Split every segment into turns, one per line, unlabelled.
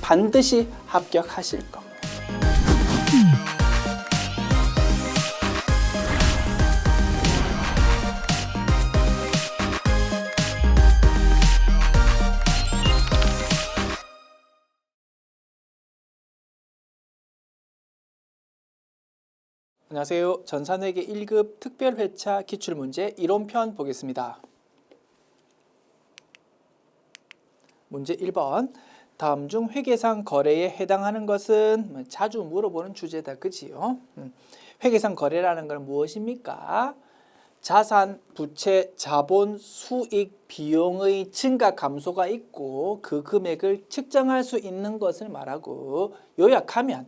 반드시 합격하실 겁니다. 안녕하세요. 전산회계 1급 특별회차 기출문제 이론편 보겠습니다. 문제 1번. 다음 중 회계상 거래에 해당하는 것은 자주 물어보는 주제다. 그지요? 회계상 거래라는 건 무엇입니까? 자산, 부채, 자본, 수익, 비용의 증가 감소가 있고 그 금액을 측정할 수 있는 것을 말하고 요약하면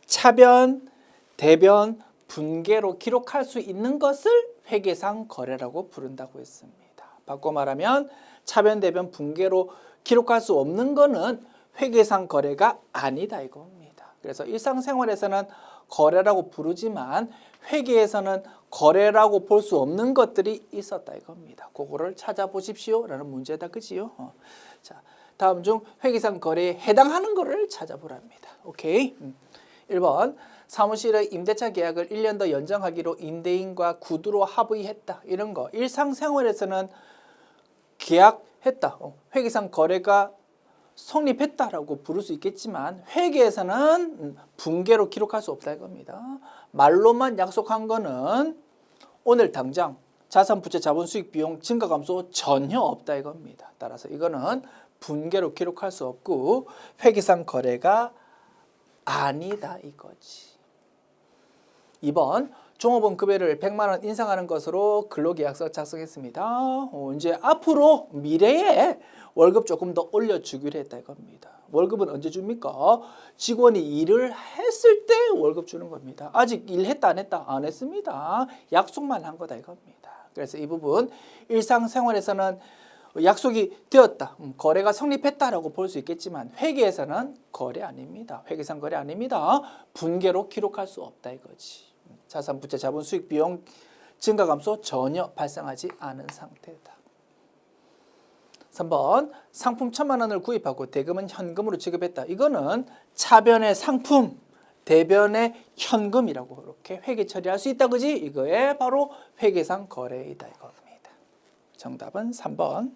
차변, 대변, 분계로 기록할 수 있는 것을 회계상 거래라고 부른다고 했습니다. 바꿔 말하면 차변, 대변, 분계로 기록할 수 없는 거는 회계상 거래가 아니다 이겁니다. 그래서 일상생활에서는 거래라고 부르지만 회계에서는 거래라고 볼 수 없는 것들이 있었다 이겁니다. 그거를 찾아보십시오 라는 문제다. 그지요? 자, 다음 중 회계상 거래에 해당하는 거를 찾아보랍니다. 오케이. 1번. 사무실의 임대차 계약을 1년 더 연장하기로 임대인과 구두로 합의했다. 이런 거 일상생활에서는 계약했다. 회계상 거래가 성립했다라고 부를 수 있겠지만 회계에서는 분계로 기록할 수 없다 이겁니다. 말로만 약속한 거는 오늘 당장 자산, 부채, 자본, 수익, 비용 증가 감소 전혀 없다 이겁니다. 따라서 이거는 분계로 기록할 수 없고 회계상 거래가 아니다 이거지. 2번. 종업원 급여를 100만 원 인상하는 것으로 근로계약서 작성했습니다. 이제 앞으로 미래에 월급 조금 더 올려주기로 했다 이겁니다. 월급은 언제 줍니까? 직원이 일을 했을 때 월급 주는 겁니다. 아직 일했다 안 했다? 안 했습니다. 약속만 한 거다 이겁니다. 그래서 이 부분 일상생활에서는 약속이 되었다. 거래가 성립했다라고 볼 수 있겠지만 회계에서는 거래 아닙니다. 회계상 거래 아닙니다. 분계로 기록할 수 없다 이거지. 자산, 부채, 자본, 수익, 비용 증가 감소 전혀 발생하지 않은 상태다. 3번. 상품 1,000만 원을 구입하고 대금은 현금으로 지급했다. 이거는 차변의 상품, 대변의 현금이라고 이렇게 회계 처리할 수 있다. 그지? 이거에 바로 회계상 거래이다 이겁니다. 정답은 3번.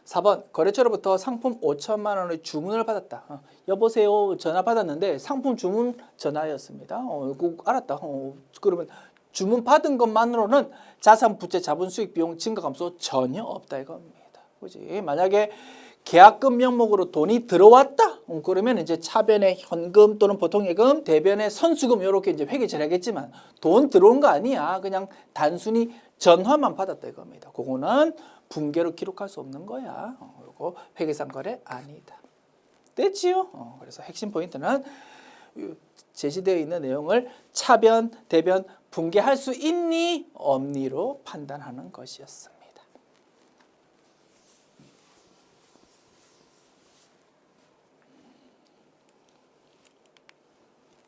4번. 거래처로부터 상품 5천만 원의 주문을 받았다. 여보세요. 전화 받았는데 상품 주문 전화였습니다. 꼭 알았다. 그러면 주문 받은 것만으로는 자산, 부채, 자본, 수익, 비용 증가 감소 전혀 없다 이겁니다. 그지? 만약에 계약금 명목으로 돈이 들어왔다. 그러면 이제 차변의 현금 또는 보통예금, 대변의 선수금 이렇게 이제 회계 처리하겠지만 돈 들어온 거 아니야. 그냥 단순히 전화만 받았다 이겁니다. 그거는 분계로 기록할 수 없는 거야. 그리고 회계상 거래 아니다. 됐지요? 그래서 핵심 포인트는 제시되어 있는 내용을 차변, 대변, 분계할 수 있니? 없니로 판단하는 것이었습니다.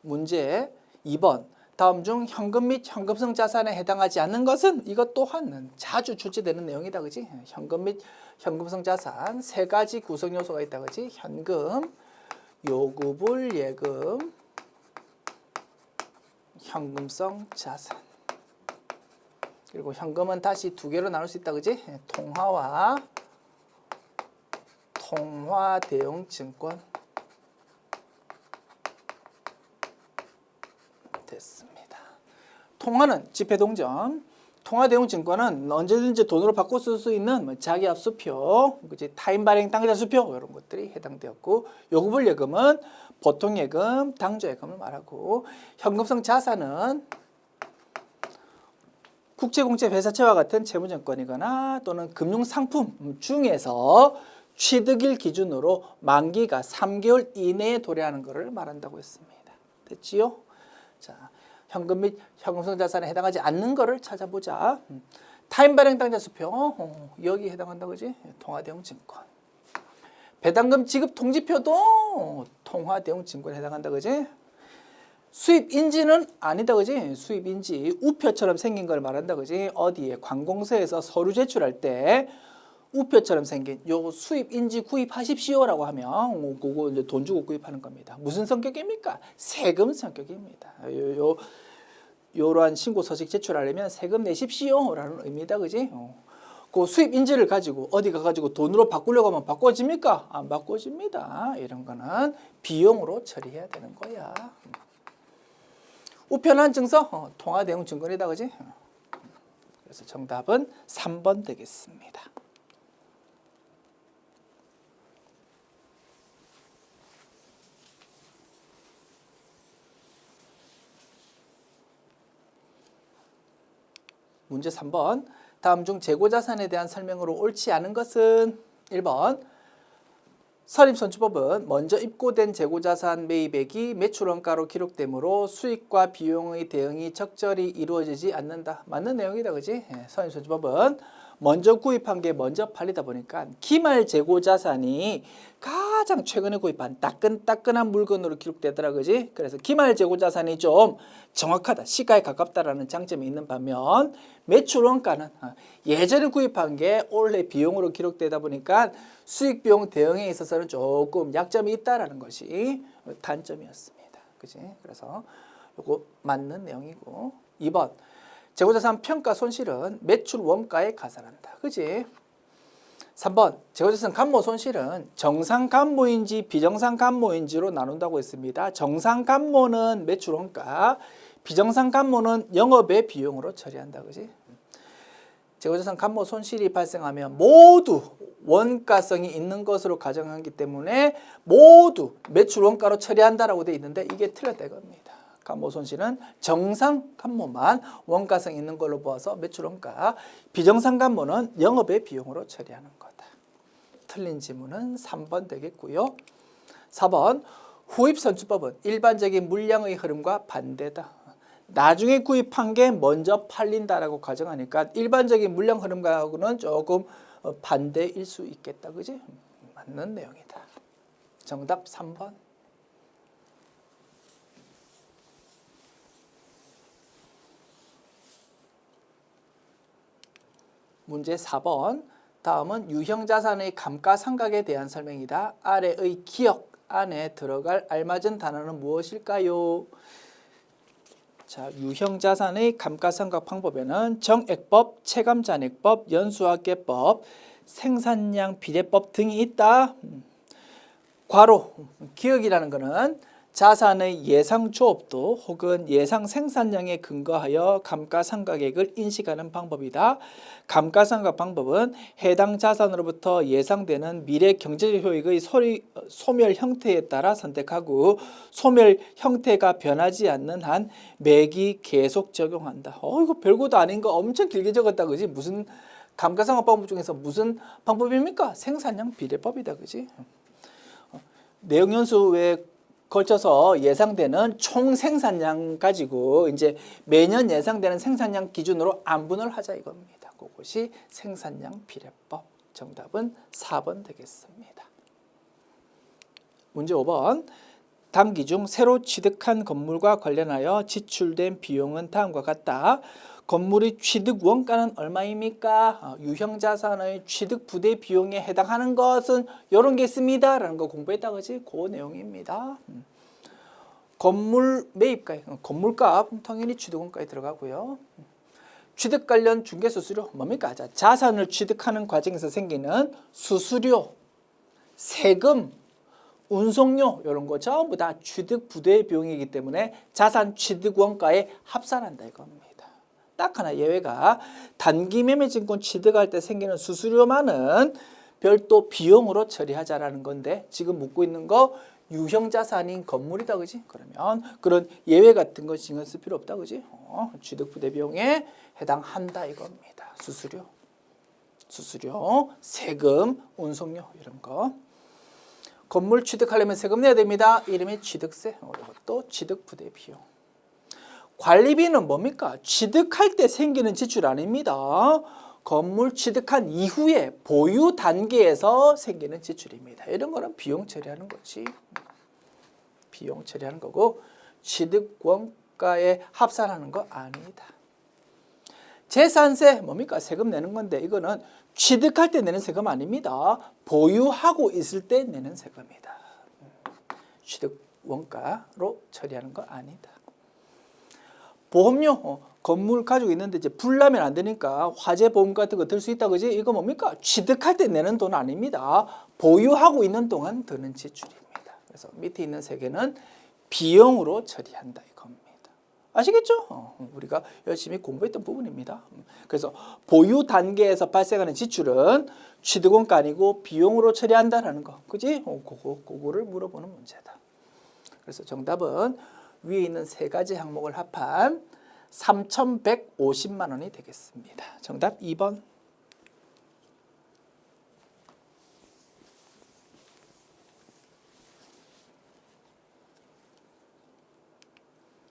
문제 2번. 다음 중 현금 및 현금성 자산에 해당하지 않는 것은 이것 또한 자주 출제되는 내용이다. 그지? 현금 및 현금성 자산 세 가지 구성 요소가 있다. 그지? 현금, 요구불 예금, 현금성 자산. 그리고 현금은 다시 두 개로 나눌 수 있다. 그지? 통화와 통화 대용 증권. 됐습니다. 통화는 지폐동전, 통화 대용 증권은 언제든지 돈으로 바꿔 쓸 수 있는 자기압 수표, 타임 발행 당좌 수표 이런 것들이 해당되었고, 요구불 예금은 보통 예금, 당좌 예금을 말하고, 현금성 자산은 국제, 공채, 회사채와 같은 채무증권이거나 또는 금융상품 중에서 취득일 기준으로 만기가 3개월 이내에 도래하는 것을 말한다고 했습니다. 됐지요? 자, 현금 및 현금성 자산에 해당하지 않는 것을 찾아보자. 타임 발행 당좌 수표 여기 해당한다 그지? 통화 대용 증권. 배당금 지급 통지표도 통화 대용 증권에 해당한다 그지? 수입 인지는 아니다 그지? 수입 인지 우표처럼 생긴 걸 말한다 그지? 어디에 관공서에서 서류 제출할 때 우표처럼 생긴 요 수입인지 구입하십시오라고 하면 그거 이제 돈 주고 구입하는 겁니다. 무슨 성격입니까? 세금 성격입니다. 요러한 신고 서식 제출하려면 세금 내십시오라는 의미다, 그지? 그 수입인지를 가지고 어디 가가지고 돈으로 바꾸려고 하면 바꿔집니까? 안 바꿔집니다. 이런 거는 비용으로 처리해야 되는 거야. 우편한 증서, 통화 대응 증권이다, 그지? 그래서 정답은 3번 되겠습니다. 문제 3번. 다음 중 재고자산에 대한 설명으로 옳지 않은 것은 1번. 설립선출법은 먼저 입고된 재고자산 매입액이 매출원가로 기록되므로 수익과 비용의 대응이 적절히 이루어지지 않는다. 맞는 내용이다, 그지? 설립선출법은 먼저 구입한 게 먼저 팔리다 보니까 기말 재고자산이 가장 최근에 구입한 따끈따끈한 물건으로 기록되더라, 그지? 그래서 기말 재고자산이 좀 정확하다, 시가에 가깝다라는 장점이 있는 반면 매출원가는 예전에 구입한 게 올해 비용으로 기록되다 보니까 수익 비용 대응에 있어서는 조금 약점이 있다라는 것이 단점이었습니다, 그지? 그래서 이거 맞는 내용이고 2번. 재고자산 평가 손실은 매출 원가에 가산한다. 그지? 3번. 재고자산 감모 손실은 정상 감모인지 비정상 감모인지로 나눈다고 했습니다. 정상 감모는 매출 원가, 비정상 감모는 영업의 비용으로 처리한다. 그지? 재고자산 감모 손실이 발생하면 모두 원가성이 있는 것으로 가정하기 때문에 모두 매출 원가로 처리한다라고 되어 있는데 이게 틀렸다 이겁니다. 감모 손실은 정상 감모만 원가성 있는 걸로 보아서 매출 원가, 비정상 감모는 영업의 비용으로 처리하는 거다. 틀린 지문은 3번 되겠고요. 4번. 후입선출법은 일반적인 물량의 흐름과 반대다. 나중에 구입한 게 먼저 팔린다라고 가정하니까 일반적인 물량 흐름과는 조금 반대일 수 있겠다. 그지? 맞는 내용이다. 정답 3번. 문제 4번. 다음은 유형자산의 감가상각에 대한 설명이다. 아래의 기억 안에 들어갈 알맞은 단어는 무엇일까요? 자, 유형자산의 감가상각 방법에는 정액법, 체감잔액법, 연수학계법, 생산량 비례법 등이 있다. 괄호, 기억이라는 것은 자산의 예상 조업도 혹은 예상 생산량에 근거하여 감가상각액을 인식하는 방법이다. 감가상각 방법은 해당 자산으로부터 예상되는 미래 경제적 효익의 소멸 형태에 따라 선택하고 소멸 형태가 변하지 않는 한 매기 계속 적용한다. 이거 별것도 아닌 거 엄청 길게 적었다, 그지? 무슨 감가상각 방법 중에서 무슨 방법입니까? 생산량 비례법이다, 그지? 내용 연수에 걸쳐서 예상되는 총 생산량 가지고 이제 매년 예상되는 생산량 기준으로 안분을 하자 이겁니다. 그것이 생산량 비례법. 정답은 4번 되겠습니다. 문제 5번. 당기 중 새로 취득한 건물과 관련하여 지출된 비용은 다음과 같다. 건물의 취득 원가는 얼마입니까? 유형자산의 취득 부대 비용에 해당하는 것은 이런 게 있습니다. 라는 거 공부했다, 그지? 그 내용입니다. 건물 매입가, 건물값 당연히 취득원가에 들어가고요. 취득 관련 중개수수료 뭡니까? 자산을 취득하는 과정에서 생기는 수수료, 세금, 운송료 이런 거 전부 다 취득 부대 비용이기 때문에 자산 취득 원가에 합산한다 이겁니다. 딱 하나 예외가 단기 매매증권 취득할 때 생기는 수수료만은 별도 비용으로 처리하자라는 건데 지금 묻고 있는 거 유형자산인 건물이다, 그지? 그러면 그런 예외 같은 거 신경 쓸 필요 없다, 그지? 취득 부대 비용에 해당한다 이겁니다. 수수료, 세금, 운송료 이런 거. 건물 취득하려면 세금 내야 됩니다. 이름이 취득세, 이것도 취득 부대 비용. 관리비는 뭡니까? 취득할 때 생기는 지출 아닙니다. 건물 취득한 이후에 보유 단계에서 생기는 지출입니다. 이런 거는 비용 처리하는 거지. 비용 처리하는 거고 취득 원가에 합산하는 거 아니다. 재산세 뭡니까? 세금 내는 건데 이거는 취득할 때 내는 세금 아닙니다. 보유하고 있을 때 내는 세금이다. 취득 원가로 처리하는 거 아니다. 보험료, 건물 가지고 있는데 이제 불나면 안 되니까 화재 보험 같은 거 들 수 있다, 그지? 이거 뭡니까? 취득할 때 내는 돈 아닙니다. 보유하고 있는 동안 드는 지출입니다. 그래서 밑에 있는 세 개는 비용으로 처리한다 이겁니다. 아시겠죠? 우리가 열심히 공부했던 부분입니다. 그래서 보유 단계에서 발생하는 지출은 취득원가 아니고 비용으로 처리한다라는 거, 그지? 그거를 물어보는 문제다. 그래서 정답은 위에 있는 세 가지 항목을 합한 3,150만 원이 되겠습니다. 정답 2번.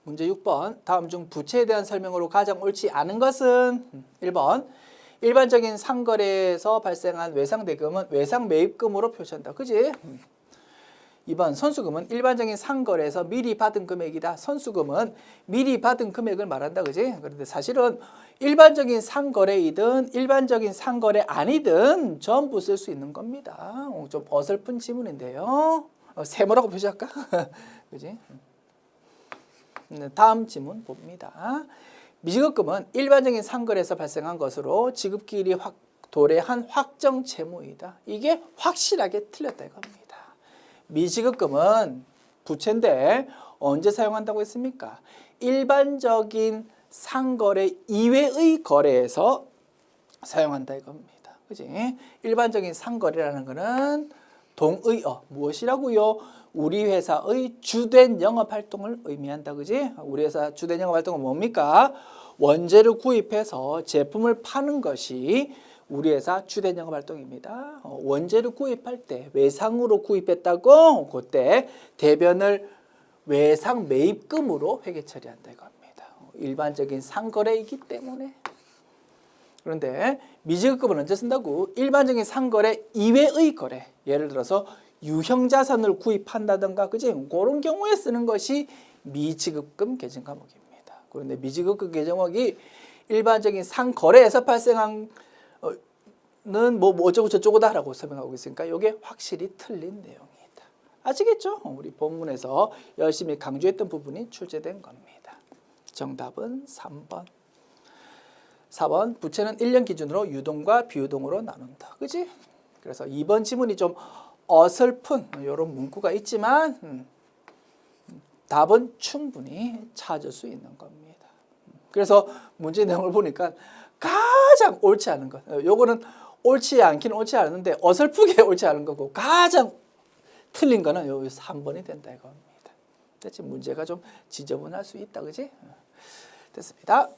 문제 6번. 다음 중 부채에 대한 설명으로 가장 옳지 않은 것은 1번. 일반적인 상거래에서 발생한 외상대금은 외상매입금으로 표시한다. 그지? 2번. 선수금은 일반적인 상거래에서 미리 받은 금액이다. 선수금은 미리 받은 금액을 말한다. 그지? 그런데 사실은 일반적인 상거래이든 일반적인 상거래 아니든 전부 쓸 수 있는 겁니다. 좀 어설픈 지문인데요. 세모라고 표시할까? 그지? 다음 지문 봅니다. 미지급금은 일반적인 상거래에서 발생한 것으로 지급기일이 도래한 확정 채무이다. 이게 확실하게 틀렸다 이겁니다. 미지급금은 부채인데 언제 사용한다고 했습니까? 일반적인 상거래 이외의 거래에서 사용한다 이겁니다. 그지? 일반적인 상거래라는 것은 동의어 무엇이라고요? 우리 회사의 주된 영업활동을 의미한다. 그지? 우리 회사 주된 영업활동은 뭡니까? 원재료 구입해서 제품을 파는 것이 우리 회사 주된 영업활동입니다. 원재료 구입할 때 외상으로 구입했다고 그때 대변을 외상 매입금으로 회계 처리한다 이겁니다. 일반적인 상거래이기 때문에. 그런데 미지급금은 언제 쓴다고? 일반적인 상거래 이외의 거래. 예를 들어서 유형자산을 구입한다든가, 그지? 그런 경우에 쓰는 것이 미지급금 계정 과목입니다. 그런데 미지급금 계정 과목이 일반적인 상거래에서 발생한 뭐 어쩌고 저쩌고다라고 설명하고 있으니까 이게 확실히 틀린 내용이다. 아시겠죠? 우리 본문에서 열심히 강조했던 부분이 출제된 겁니다. 정답은 3번. 4번. 부채는 1년 기준으로 유동과 비유동으로 나눈다. 그지? 그래서 2번 지문이 좀 어설픈 이런 문구가 있지만 답은 충분히 찾을 수 있는 겁니다. 그래서 문제 내용을 보니까 가장 옳지 않은 것, 요거는 옳지 않기는 옳지 않은데 어설프게 옳지 않은 거고 가장 틀린 거는 요 3번이 된다 이겁니다. 대체 문제가 좀 지저분할 수 있다, 그지? 됐습니다.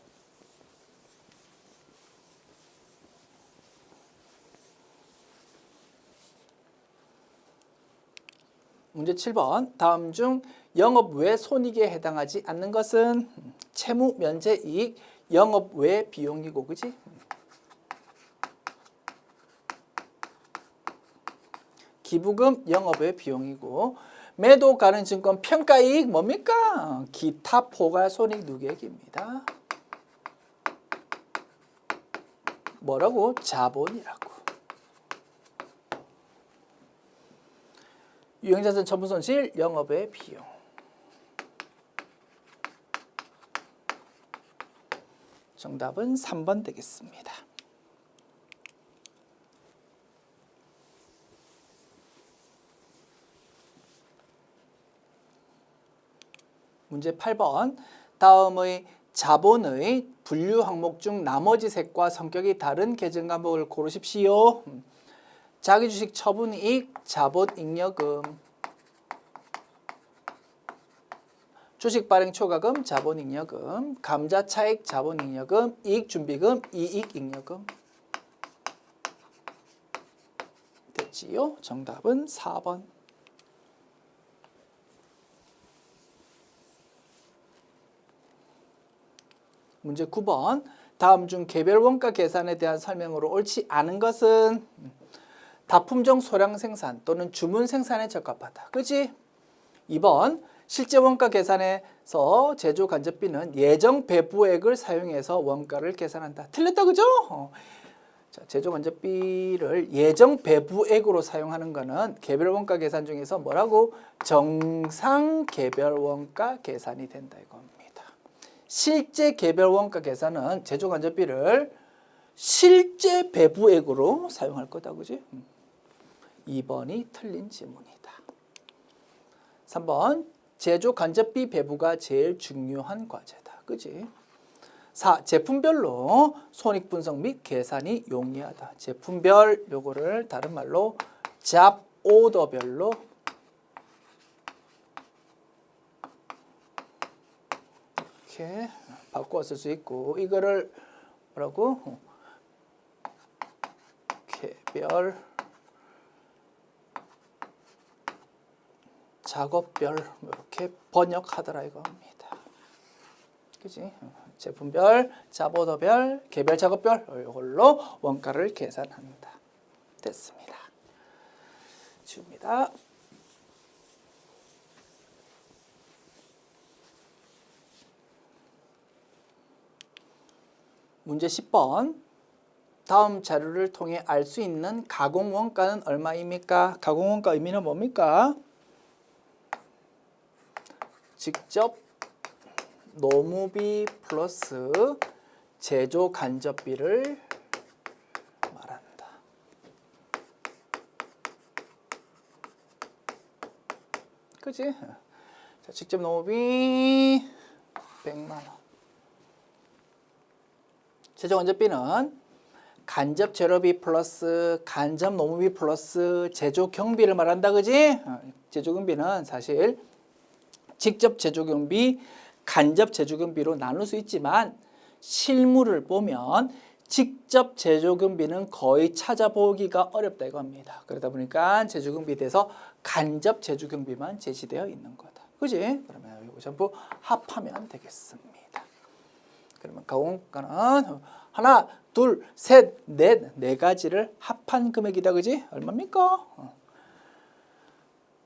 문제 7번. 다음 중 영업 외 손익에 해당하지 않는 것은 채무 면제 이익 영업 외 비용이고, 그지? 기부금 영업 외 비용이고, 매도 가능 증권 평가 이익 뭡니까? 기타 포괄 손익 누계액입니다. 뭐라고? 자본이라고. 유형자산 처분 손실 영업의 비용. 정답은 3번 되겠습니다. 문제 8번. 다음의 자본의 분류 항목 중 나머지 색과 성격이 다른 계정 과목을 고르십시오. 자기주식 처분이익 자본잉여금, 주식 발행 초과금 자본잉여금, 감자차익 자본잉여금, 이익준비금 이익잉여금. 됐지요? 정답은 4번. 문제 9번. 다음 중 개별 원가 계산에 대한 설명으로 옳지 않은 것은 다품종 소량 생산 또는 주문 생산에 적합하다. 그지? 2번. 실제 원가 계산에서 제조 간접비는 예정 배부액을 사용해서 원가를 계산한다. 틀렸다, 그죠? 자, 제조간접비를 예정 배부액으로 사용하는 것은 개별 원가 계산 중에서 뭐라고? 정상 개별 원가 계산이 된다 이겁니다. 실제 개별 원가 계산은 제조간접비를 실제 배부액으로 사용할 거다, 그지? 2번이 틀린 지문이다. 3번 제조간접비 배부가 제일 중요한 과제다, 그지? 4. 제품별로 손익분석 및 계산이 용이하다. 제품별 요거를 다른 말로 잡 오더별로 이렇게 바꿔 쓸 수 있고, 이거를 뭐라고? 개별 작업별 이렇게 번역하더라 이겁니다. 그지? 제품별, 잡오더별, 개별 작업별 이걸로 원가를 계산한다. 됐습니다. 지웁니다. 문제 10번. 다음 자료를 통해 알 수 있는 가공 원가는 얼마입니까? 가공 원가 의미는 뭡니까? 직접 노무비 플러스 제조 간접비를 말한다. 그치? 자, 직접 노무비 100만 원. 제조 간접비는 간접 재료비 플러스 간접 노무비 플러스 제조 경비를 말한다, 그지? 제조 경비는 사실 직접 제조 경비, 간접 제조 경비로 나눌 수 있지만 실물을 보면 직접 제조 경비는 거의 찾아보기가 어렵다 이겁니다. 그러다 보니까 제조 경비에 대해서 간접 제조 경비만 제시되어 있는 거다. 그지? 그러면 이거 전부 합하면 되겠습니다. 그러면 가공가는 하나, 둘, 셋, 넷, 네 가지를 합한 금액이다. 그지? 얼마입니까?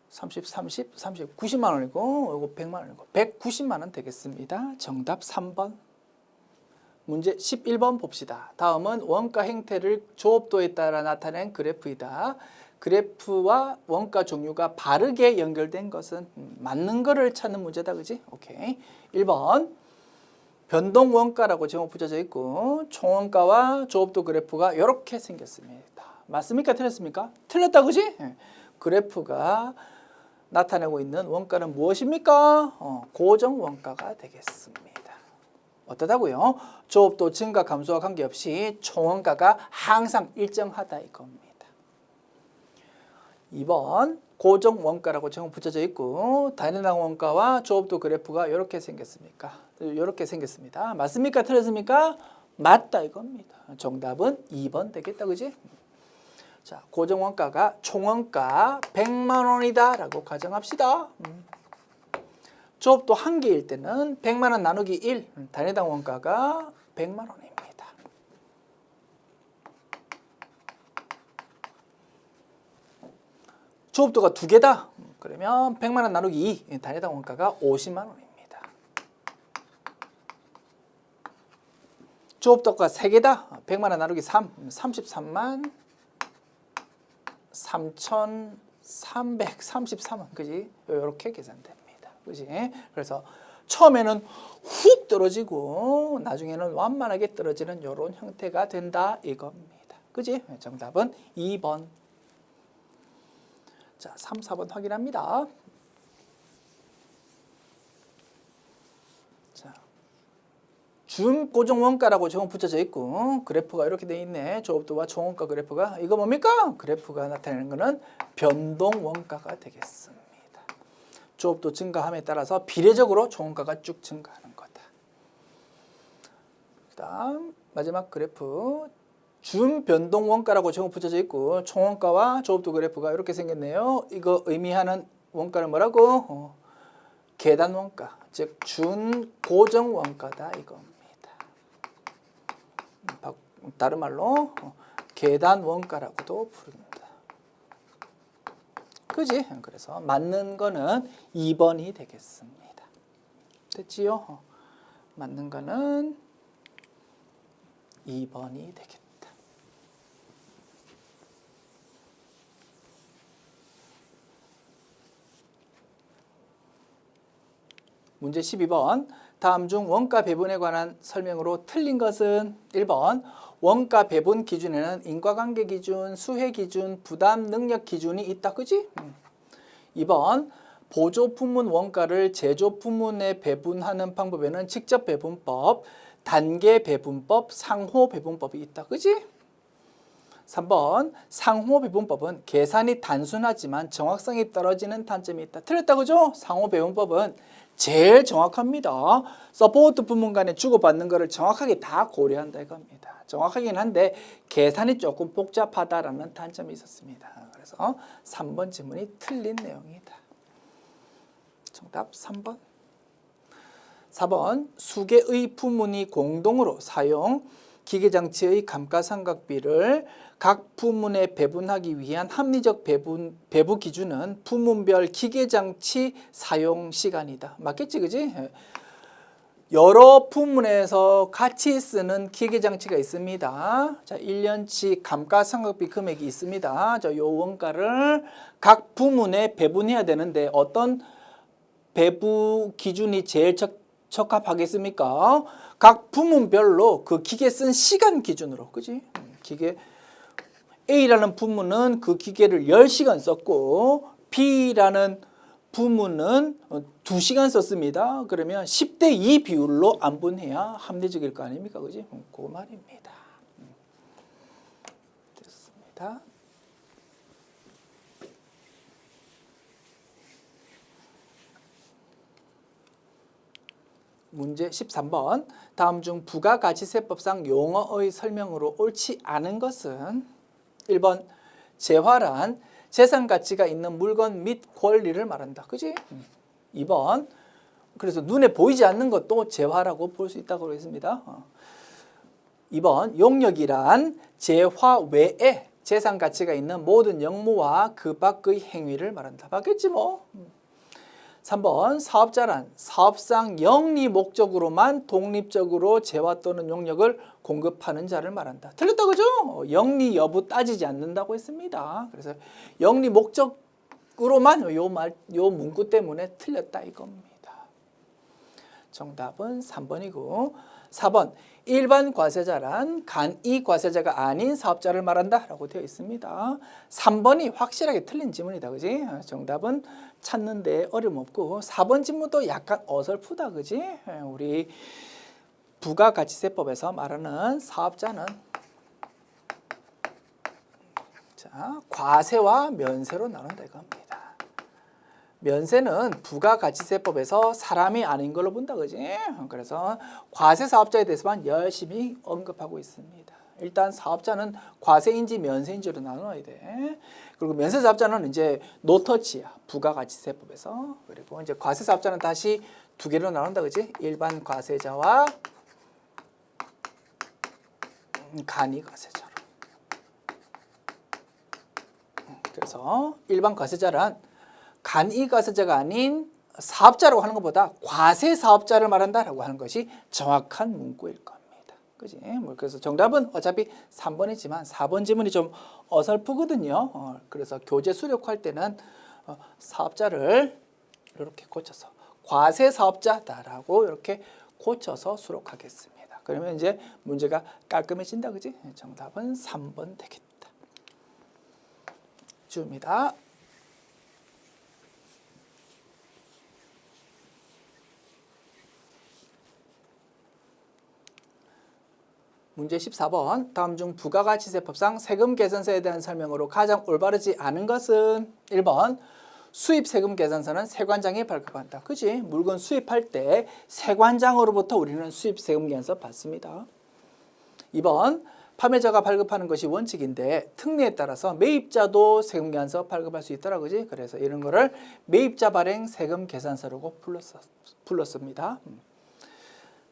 30, 90만 원이고, 이거 100만 원이고, 190만 원 되겠습니다. 정답 3번. 문제 11번 봅시다. 다음은 원가 행태를 조업도에 따라 나타낸 그래프이다. 그래프와 원가 종류가 바르게 연결된 것은 맞는 거를 찾는 문제다. 그지? 오케이. 1번. 변동 원가라고 제목 붙여져 있고, 총원가와 조업도 그래프가 이렇게 생겼습니다. 맞습니까? 틀렸습니까? 틀렸다. 그지? 그래프가 나타내고 있는 원가는 무엇입니까? 고정 원가가 되겠습니다. 어떠다고요? 조업도 증가 감소와 관계없이 총원가가 항상 일정하다 이겁니다. 2번 고정 원가라고 제목 붙여져 있고 단위당 원가와 조업도 그래프가 이렇게 생겼습니까? 이렇게 생겼습니다. 맞습니까? 틀렸습니까? 맞다 이겁니다. 정답은 2번 되겠다, 그지? 자, 고정 원가가 총원가 100만 원이다 라고 가정합시다. 조업도 한 개일 때는 100만 원 나누기 1, 단위당 원가가 100만 원입니다. 조업도가 두 개다. 그러면 100만 원 나누기 2, 단위당 원가가 50만 원입니다. 조업도가 세 개다. 100만 원 나누기 3, 33만 3,333원. 그지? 이렇게 계산됩니다. 그지? 그래서 처음에는 훅 떨어지고 나중에는 완만하게 떨어지는 이런 형태가 된다 이겁니다. 그지? 정답은 2번. 자, 3, 4번 확인합니다. 자, 준고정 원가라고 제목 붙여져 있고 그래프가 이렇게 돼 있네. 조업도와 총원가 그래프가. 이거 뭡니까? 그래프가 나타내는 것은 변동 원가가 되겠습니다. 조업도 증가함에 따라서 비례적으로 총원가가 쭉 증가하는 거다. 그다음 마지막 그래프 준변동 원가라고 제목 붙여져 있고 총원가와 조업도 그래프가 이렇게 생겼네요. 이거 의미하는 원가는 뭐라고? 계단 원가, 즉 준고정 원가다 이겁니다. 다른 말로 계단 원가라고도 부릅니다. 그지? 그래서 맞는 거는 2번이 되겠습니다. 됐지요? 맞는 거는 2번이 되겠다. 문제 12번. 다음 중 원가 배분에 관한 설명으로 틀린 것은 1번. 원가 배분 기준에는 인과관계 기준, 수혜 기준, 부담 능력 기준이 있다. 그지? 2번. 보조 품문 원가를 제조 품문에 배분하는 방법에는 직접 배분법, 단계 배분법, 상호 배분법이 있다. 그지? 3번. 상호 배분법은 계산이 단순하지만 정확성이 떨어지는 단점이 있다. 틀렸다. 그죠? 상호 배분법은 제일 정확합니다. 서포트 부문 간에 주고받는 거를 정확하게 다 고려한다 이겁니다. 정확하긴 한데 계산이 조금 복잡하다라는 단점이 있었습니다. 그래서 3번 지문이 틀린 내용이다. 정답 3번. 4번. 수개의 부문이 공동으로 사용 기계장치의 감가상각비를 각 부문에 배분하기 위한 합리적 배부 기준은 부문별 기계장치 사용 시간이다. 맞겠지, 그지? 여러 부문에서 같이 쓰는 기계장치가 있습니다. 자, 1년치 감가상각비 금액이 있습니다. 자, 요 원가를 각 부문에 배분해야 되는데 어떤 배부 기준이 제일 적합하겠습니까? 각 부문별로 그 기계 쓴 시간 기준으로, 그지? 기계 A라는 부문은 그 기계를 10시간 썼고 B라는 부문은 2시간 썼습니다. 그러면 10대 2 비율로 안분해야 합리적일 거 아닙니까? 그지? 그 말입니다. 됐습니다. 문제 13번. 다음 중 부가가치세법상 용어의 설명으로 옳지 않은 것은 1번. 재화란 재산 가치가 있는 물건 및 권리를 말한다. 그지? 2번. 그래서 눈에 보이지 않는 것도 재화라고 볼 수 있다고 했습니다. 2번. 용역이란 재화 외에 재산 가치가 있는 모든 영무와 그 밖의 행위를 말한다. 맞겠지 뭐. 3번. 사업자란 사업상 영리 목적으로만 독립적으로 재화 또는 용역을 공급하는 자를 말한다. 틀렸다 그죠? 영리 여부 따지지 않는다고 했습니다. 그래서 영리 목적으로만 요 문구 때문에 틀렸다 이겁니다. 정답은 3번이고 4번. 일반 과세자란 간이 과세자가 아닌 사업자를 말한다 라고 되어 있습니다. 3번이 확실하게 틀린 지문이다. 그지? 정답은 찾는데 어려움 없고 4번 지문도 약간 어설프다. 그지? 우리 부가가치세법에서 말하는 사업자는 자, 과세와 면세로 나눈다 이겁니다. 면세는 부가가치세법에서 사람이 아닌 걸로 본다. 그지? 그래서 과세 사업자에 대해서만 열심히 언급하고 있습니다. 일단 사업자는 과세인지 면세인지로 나눠야 돼. 그리고 면세 사업자는 이제 노터치야. 부가가치세법에서. 그리고 이제 과세 사업자는 다시 두 개로 나눈다. 그지? 일반 과세자와 간이 과세자로. 그래서 일반 과세자란 간이 과세자가 아닌 사업자라고 하는 것보다 과세 사업자를 말한다라고 하는 것이 정확한 문구일 겁니다. 그지? 그래서 정답은 어차피 3번이지만 4번 지문이 좀 어설프거든요. 그래서 교재 수록할 때는 사업자를 이렇게 고쳐서 과세 사업자다라고 이렇게 고쳐서 수록하겠습니다. 그러면 이제 문제가 깔끔해진다. 그지? 정답은 3번 되겠다. 주입니다. 문제 14번. 다음 중 부가가치세법상 세금 계산서에 대한 설명으로 가장 올바르지 않은 것은 1번. 수입세금 계산서는 세관장에 발급한다. 그지? 물건 수입할 때 세관장으로부터 우리는 수입세금 계산서 받습니다. 2번. 판매자가 발급하는 것이 원칙인데 특례에 따라서 매입자도 세금 계산서 발급할 수 있더라. 그지? 그래서 이런 거를 매입자 발행 세금 계산서라고 불렀습니다.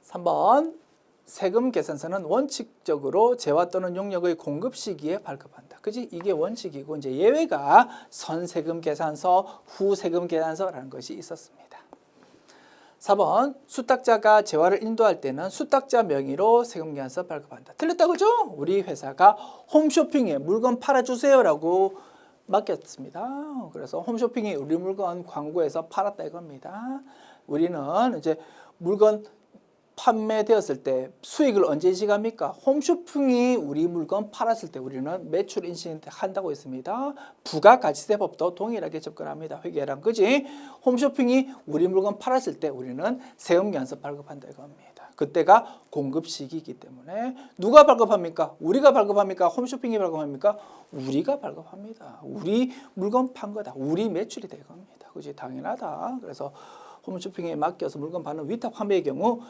3번. 세금 계산서는 원칙적으로 재화 또는 용역의 공급 시기에 발급한다. 그지? 이게 원칙이고 이제 예외가 선세금 계산서, 후세금 계산서라는 것이 있었습니다. 4번. 수탁자가 재화를 인도할 때는 수탁자 명의로 세금 계산서 발급한다. 틀렸다 그죠? 우리 회사가 홈쇼핑에 물건 팔아주세요라고 맡겼습니다. 그래서 홈쇼핑이 우리 물건 광고해서 팔았다 이겁니다. 우리는 이제 물건 판매되었을 때 수익을 언제 인식합니까? 홈쇼핑이 우리 물건 팔았을 때 우리는 매출 인식한다고 했습니다. 부가가치세법도 동일하게 접근합니다. 회계랑 그지? 홈쇼핑이 우리 물건 팔았을 때 우리는 세금연서 발급한다 이겁니다. 그때가 공급 시기이기 때문에 누가 발급합니까? 우리가 발급합니까? 홈쇼핑이 발급합니까? 우리가 발급합니다. 우리 물건 판 거다. 우리 매출이 될 겁니다. 그지? 당연하다. 그래서 홈쇼핑에 맡겨서 물건 파는 위탁 판매의 경우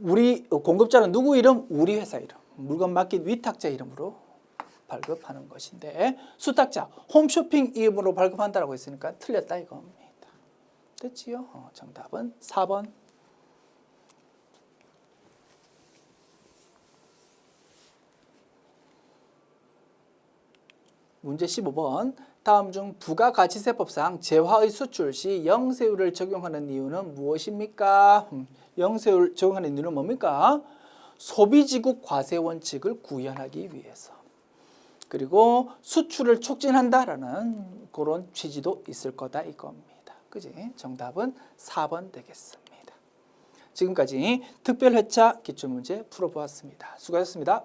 우리 공급자는 누구 이름? 우리 회사 이름. 물건 맡긴 위탁자 이름으로 발급하는 것인데 수탁자, 홈쇼핑 이름으로 발급한다고 했으니까 틀렸다 이겁니다. 됐지요? 정답은 4번. 문제 15번. 다음 중 부가가치세법상 재화의 수출 시 영세율을 적용하는 이유는 무엇입니까? 영세율 적용하는 이유는 뭡니까? 소비지국 과세 원칙을 구현하기 위해서. 그리고 수출을 촉진한다라는 그런 취지도 있을 거다 이겁니다. 그지? 정답은 4번 되겠습니다. 지금까지 특별회차 기출문제 풀어보았습니다. 수고하셨습니다.